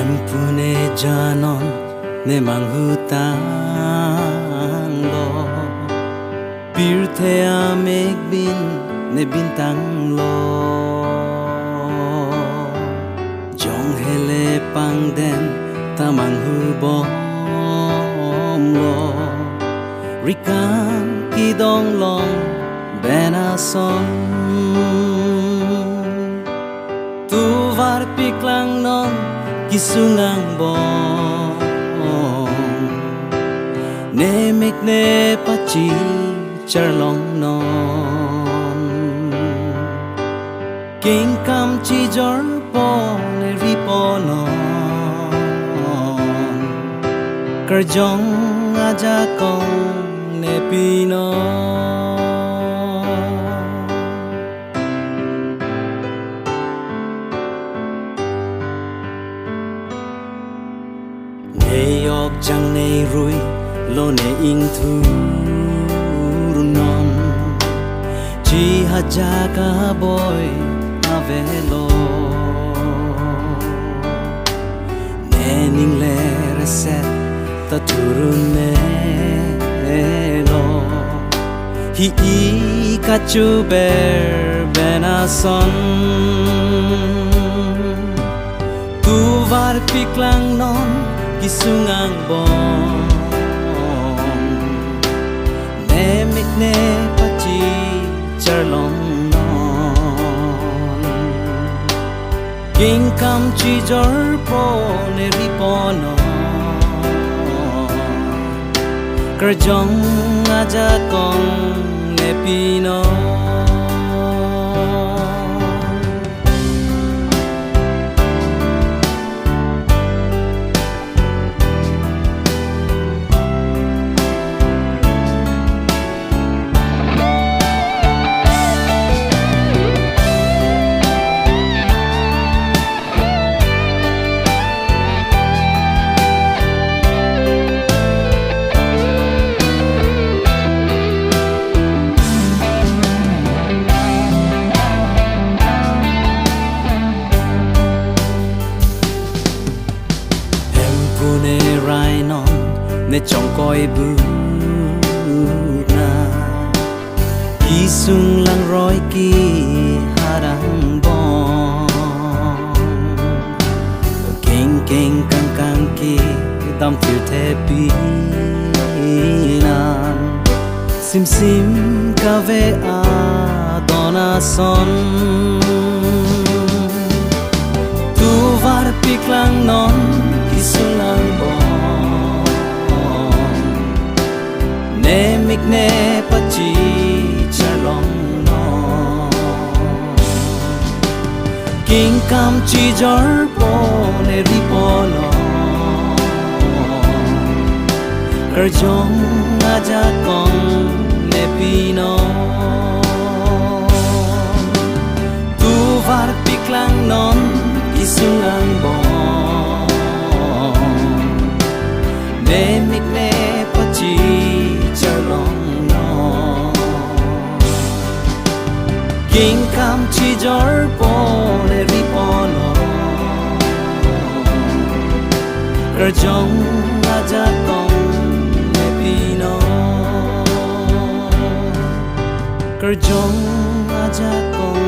Empune janon ne manghutang lo Pirte amek bin ne bintang lo Jong hele pang den ta manghu bom lo Rikan ki dong long bena son Tu var piklang non kisungang bom Ne mek ne pachi charlong non King kam chi jor po ne ripo non Kerjong aja kong ne pino Ne yok jang ne rui lo ne ing thu non Chi ha ja ka boy ave lo Ne ning le reset ta turun ne lo Hi I ka chu ber bena son Tu var piklang non kisungang bom Ne mik ne pachi charlong non King kam chi jor po ne ripo non Kerjong aja kong ne pino Ne rai non ne chong koi bu na Isung lang roi ki harang bom Keng keng kang kang ki dam thiu the pi nan Sim sim ka ve a dona son Tu var piklang non Kisungang bom Ne mik ne pachi charlong non King kam chi jor po ne ripo non Kerjong aja kong ne pino Tu var piklang non Kisungang bom Ne mik ne pachi charlong non King kam chi jor po ne ripo non Kerjong aja kong ne pino Kerjong aja kong